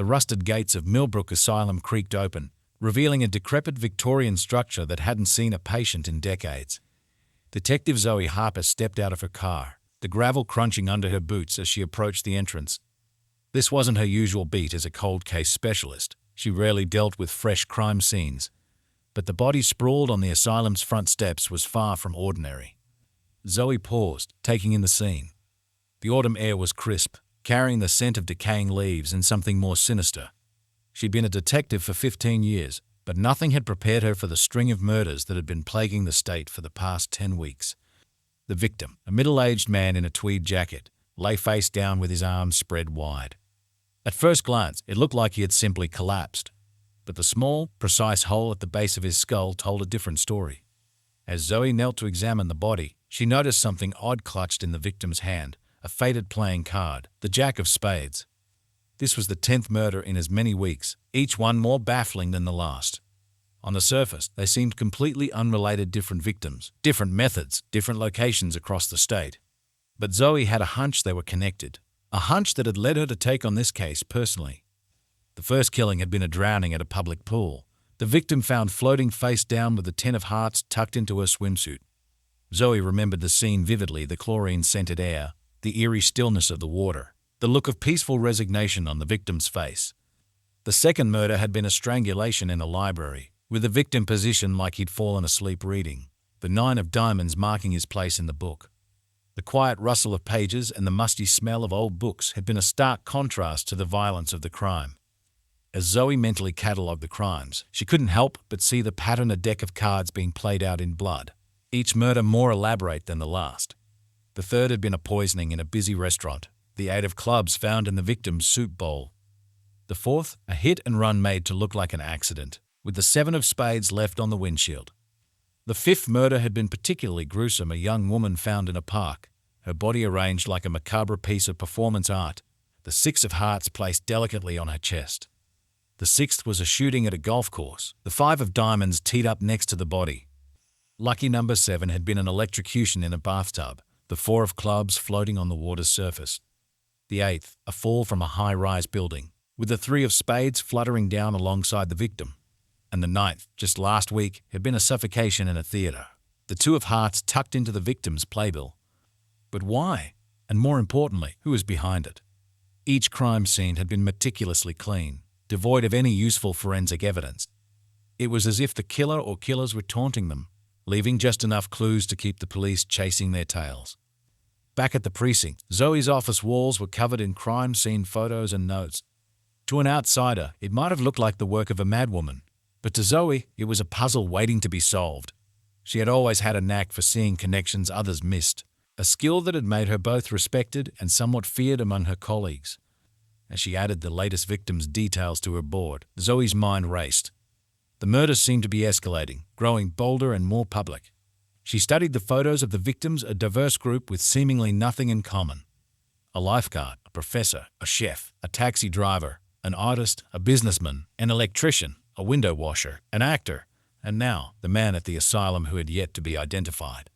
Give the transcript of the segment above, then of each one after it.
the rusted gates of Millbrook Asylum creaked open, revealing a decrepit Victorian structure that hadn't seen a patient in decades. Detective Zoe Harper stepped out of her car, the gravel crunching under her boots as she approached the entrance. This wasn't her usual beat as a cold case specialist. She rarely dealt with fresh crime scenes. But the body sprawled on the asylum's front steps was far from ordinary. Zoe paused, taking in the scene. The autumn air was crisp, carrying the scent of decaying leaves and something more sinister. She'd been a detective for 15 years, but nothing had prepared her for the string of murders that had been plaguing the state for the past 10 weeks. The victim, a middle-aged man in a tweed jacket, lay face down with his arms spread wide. At first glance, it looked like he had simply collapsed, but the small, precise hole at the base of his skull told a different story. As Zoe knelt to examine the body, she noticed something odd clutched in the victim's hand, a faded playing card, the Jack of Spades. This was the 10th murder in as many weeks, each one more baffling than the last. On the surface, they seemed completely unrelated different victims, different methods, different locations across the state. But Zoe had a hunch they were connected, a hunch that had led her to take on this case personally. The first killing had been a drowning at a public pool, the victim found floating face down with the 10 of hearts tucked into her swimsuit. Zoe remembered the scene vividly, the chlorine-scented air, the eerie stillness of the water, the look of peaceful resignation on the victim's face. The second murder had been a strangulation in a library, with the victim positioned like he'd fallen asleep reading, the 9 of diamonds marking his place in the book. The quiet rustle of pages and the musty smell of old books had been a stark contrast to the violence of the crime. As Zoe mentally catalogued the crimes, she couldn't help but see the pattern, a deck of cards being played out in blood, each murder more elaborate than the last. The third had been a poisoning in a busy restaurant, the 8 of clubs found in the victim's soup bowl. The fourth, a hit and run made to look like an accident, with the 7 of spades left on the windshield. The fifth murder had been particularly gruesome, a young woman found in a park, her body arranged like a macabre piece of performance art, the 6 of hearts placed delicately on her chest. The sixth was a shooting at a golf course, the 5 of diamonds teed up next to the body. Lucky number 7 had been an electrocution in a bathtub, the 4 of clubs floating on the water's surface. The 8th, a fall from a high-rise building, with the 3 of spades fluttering down alongside the victim. And the 9th, just last week, had been a suffocation in a theater, the 2 of hearts tucked into the victim's playbill. But why? And more importantly, who was behind it? Each crime scene had been meticulously clean, devoid of any useful forensic evidence. It was as if the killer or killers were taunting them, leaving just enough clues to keep the police chasing their tails. Back at the precinct, Zoe's office walls were covered in crime scene photos and notes. To an outsider, it might have looked like the work of a madwoman, but to Zoe, it was a puzzle waiting to be solved. She had always had a knack for seeing connections others missed, a skill that had made her both respected and somewhat feared among her colleagues. As she added the latest victim's details to her board, Zoe's mind raced. The murders seemed to be escalating, growing bolder and more public. She studied the photos of the victims, a diverse group with seemingly nothing in common. A lifeguard, a professor, a chef, a taxi driver, an artist, a businessman, an electrician, a window washer, an actor, and now the man at the asylum who had yet to be identified.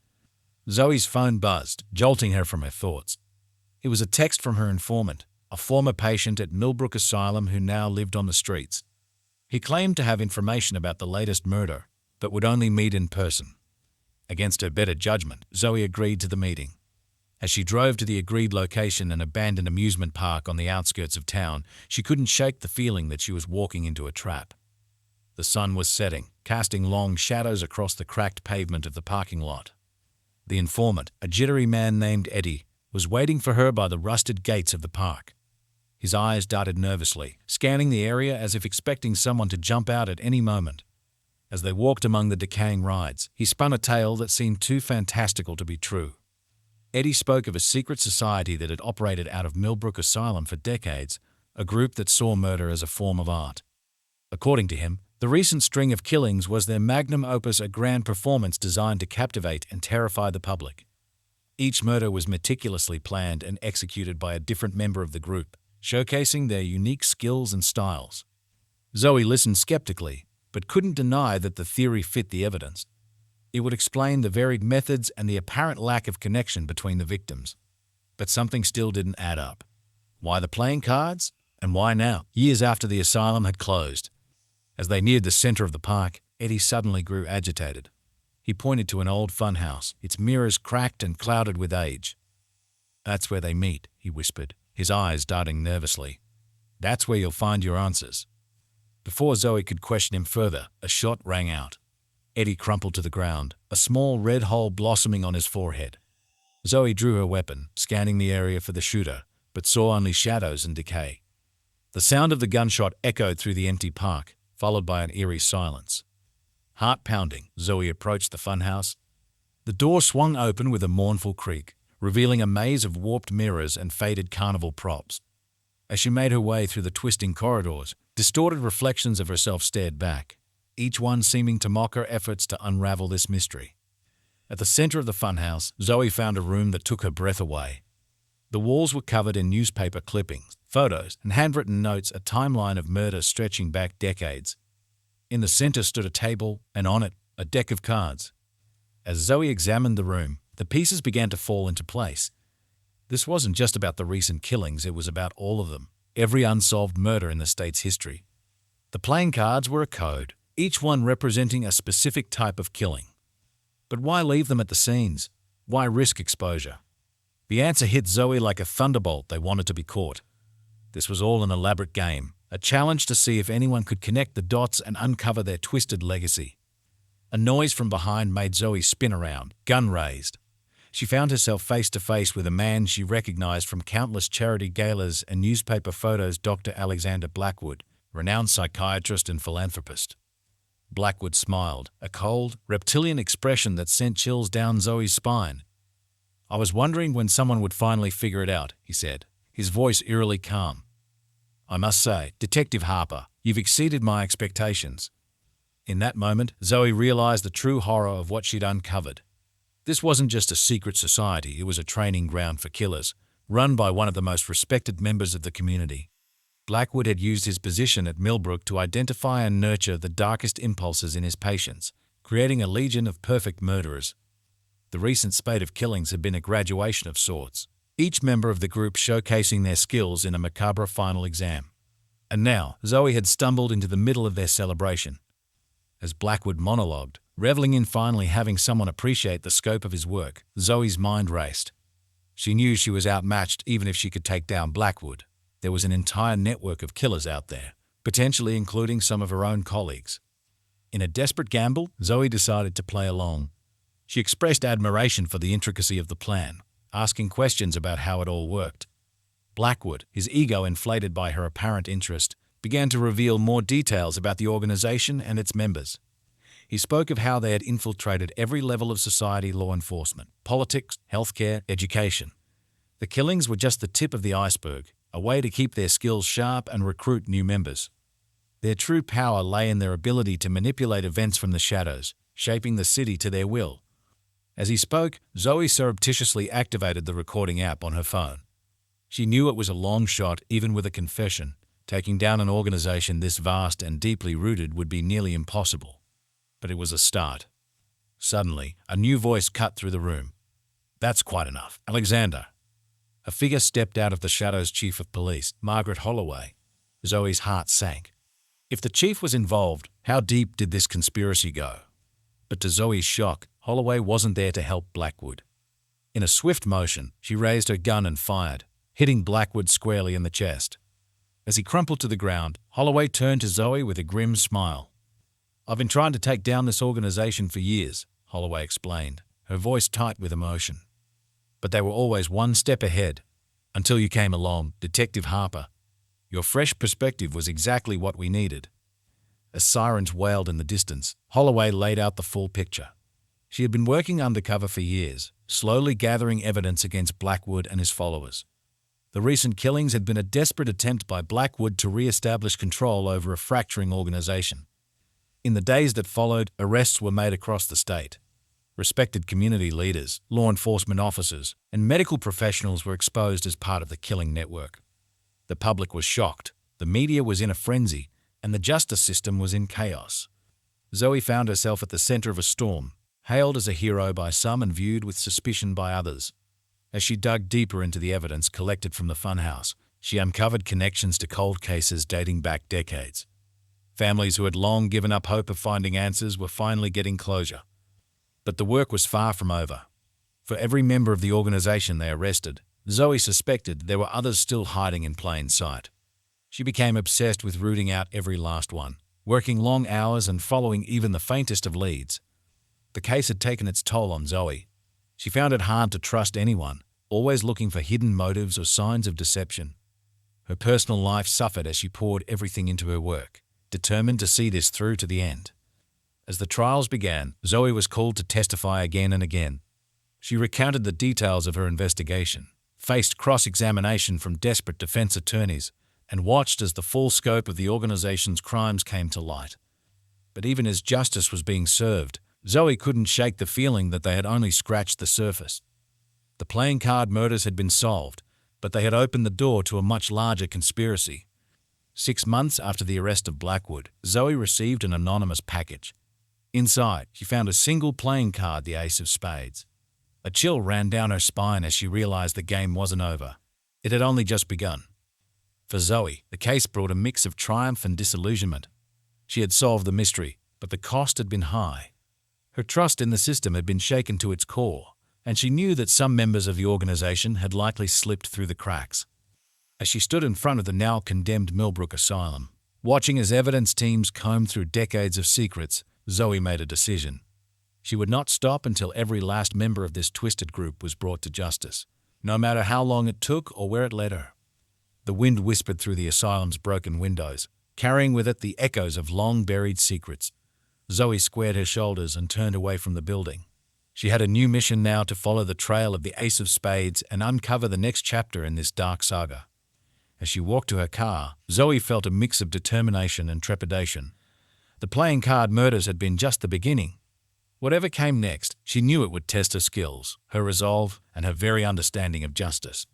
Zoe's phone buzzed, jolting her from her thoughts. It was a text from her informant, a former patient at Millbrook Asylum who now lived on the streets. He claimed to have information about the latest murder, but would only meet in person. Against her better judgment, Zoe agreed to the meeting. As she drove to the agreed location, an abandoned amusement park on the outskirts of town, she couldn't shake the feeling that she was walking into a trap. The sun was setting, casting long shadows across the cracked pavement of the parking lot. The informant, a jittery man named Eddie, was waiting for her by the rusted gates of the park. His eyes darted nervously, scanning the area as if expecting someone to jump out at any moment. As they walked among the decaying rides, he spun a tale that seemed too fantastical to be true. Eddie spoke of a secret society that had operated out of Millbrook Asylum for decades, a group that saw murder as a form of art. According to him, the recent string of killings was their magnum opus, a grand performance designed to captivate and terrify the public. Each murder was meticulously planned and executed by a different member of the group, showcasing their unique skills and styles. Zoe listened skeptically, but couldn't deny that the theory fit the evidence. It would explain the varied methods and the apparent lack of connection between the victims. But something still didn't add up. Why the playing cards? And why now, years after the asylum had closed? As they neared the center of the park, Eddie suddenly grew agitated. He pointed to an old funhouse, its mirrors cracked and clouded with age. "That's where they meet," he whispered, his eyes darting nervously. "That's where you'll find your answers." Before Zoe could question him further, a shot rang out. Eddie crumpled to the ground, a small red hole blossoming on his forehead. Zoe drew her weapon, scanning the area for the shooter, but saw only shadows and decay. The sound of the gunshot echoed through the empty park, followed by an eerie silence. Heart pounding, Zoe approached the funhouse. The door swung open with a mournful creak, revealing a maze of warped mirrors and faded carnival props. As she made her way through the twisting corridors, distorted reflections of herself stared back, each one seeming to mock her efforts to unravel this mystery. At the center of the funhouse, Zoe found a room that took her breath away. The walls were covered in newspaper clippings, photos, and handwritten notes, a timeline of murder stretching back decades. In the center stood a table, and on it, a deck of cards. As Zoe examined the room, the pieces began to fall into place. This wasn't just about the recent killings, it was about all of them, every unsolved murder in the state's history. The playing cards were a code, each one representing a specific type of killing. But why leave them at the scenes? Why risk exposure? The answer hit Zoe like a thunderbolt. They wanted to be caught. This was all an elaborate game, a challenge to see if anyone could connect the dots and uncover their twisted legacy. A noise from behind made Zoe spin around, gun raised. She found herself face to face with a man she recognized from countless charity galas and newspaper photos, Dr. Alexander Blackwood, renowned psychiatrist and philanthropist. Blackwood smiled, a cold, reptilian expression that sent chills down Zoe's spine. "I was wondering when someone would finally figure it out," he said, his voice eerily calm. "I must say, Detective Harper, you've exceeded my expectations." In that moment, Zoe realized the true horror of what she'd uncovered. This wasn't just a secret society, it was a training ground for killers, run by one of the most respected members of the community. Blackwood had used his position at Millbrook to identify and nurture the darkest impulses in his patients, creating a legion of perfect murderers. The recent spate of killings had been a graduation of sorts, each member of the group showcasing their skills in a macabre final exam. And now, Zoe had stumbled into the middle of their celebration. As Blackwood monologued, reveling in finally having someone appreciate the scope of his work, Zoe's mind raced. She knew she was outmatched even if she could take down Blackwood. There was an entire network of killers out there, potentially including some of her own colleagues. In a desperate gamble, Zoe decided to play along. She expressed admiration for the intricacy of the plan, asking questions about how it all worked. Blackwood, his ego inflated by her apparent interest, began to reveal more details about the organization and its members. He spoke of how they had infiltrated every level of society: law enforcement, politics, healthcare, education. The killings were just the tip of the iceberg, a way to keep their skills sharp and recruit new members. Their true power lay in their ability to manipulate events from the shadows, shaping the city to their will. As he spoke, Zoe surreptitiously activated the recording app on her phone. She knew it was a long shot, even with a confession. Taking down an organization this vast and deeply rooted would be nearly impossible. But it was a start. Suddenly, a new voice cut through the room. "That's quite enough, Alexander." A figure stepped out of the shadows: Chief of Police, Margaret Holloway. Zoe's heart sank. If the chief was involved, how deep did this conspiracy go? But to Zoe's shock, Holloway wasn't there to help Blackwood. In a swift motion, she raised her gun and fired, hitting Blackwood squarely in the chest. As he crumpled to the ground, Holloway turned to Zoe with a grim smile. "I've been trying to take down this organization for years," Holloway explained, her voice tight with emotion. "But they were always one step ahead. Until you came along, Detective Harper. Your fresh perspective was exactly what we needed." As sirens wailed in the distance, Holloway laid out the full picture. She had been working undercover for years, slowly gathering evidence against Blackwood and his followers. The recent killings had been a desperate attempt by Blackwood to re-establish control over a fracturing organization. In the days that followed, arrests were made across the state. Respected community leaders, law enforcement officers, and medical professionals were exposed as part of the killing network. The public was shocked, the media was in a frenzy, and the justice system was in chaos. Zoe found herself at the center of a storm, hailed as a hero by some and viewed with suspicion by others. As she dug deeper into the evidence collected from the funhouse, She uncovered connections to cold cases dating back decades. Families who had long given up hope of finding answers were finally getting closure. But the work was far from over. For every member of the organization they arrested, Zoe suspected there were others still hiding in plain sight. She became obsessed with rooting out every last one, working long hours and following even the faintest of leads. The case had taken its toll on Zoe. She found it hard to trust anyone, always looking for hidden motives or signs of deception. Her personal life suffered as she poured everything into her work, determined to see this through to the end. As the trials began, Zoe was called to testify again and again. She recounted the details of her investigation, faced cross-examination from desperate defense attorneys, and watched as the full scope of the organization's crimes came to light. But even as justice was being served, Zoe couldn't shake the feeling that they had only scratched the surface. The playing card murders had been solved, but they had opened the door to a much larger conspiracy. 6 months after the arrest of Blackwood, Zoe received an anonymous package. Inside, she found a single playing card, the ace of spades. A chill ran down her spine as she realized the game wasn't over. It had only just begun. For Zoe, the case brought a mix of triumph and disillusionment. She had solved the mystery, but the cost had been high. Her trust in the system had been shaken to its core, and she knew that some members of the organization had likely slipped through the cracks. As she stood in front of the now condemned Millbrook Asylum, watching as evidence teams combed through decades of secrets, Zoe made a decision. She would not stop until every last member of this twisted group was brought to justice, no matter how long it took or where it led her. The wind whispered through the asylum's broken windows, carrying with it the echoes of long-buried secrets. Zoe squared her shoulders and turned away from the building. She had a new mission now, to follow the trail of the ace of spades and uncover the next chapter in this dark saga. As she walked to her car, Zoe felt a mix of determination and trepidation. The playing card murders had been just the beginning. Whatever came next, she knew it would test her skills, her resolve, and her very understanding of justice.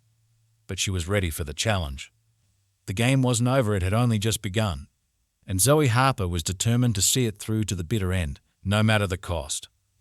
But she was ready for the challenge. The game wasn't over, it had only just begun. And Zoe Harper was determined to see it through to the bitter end, no matter the cost.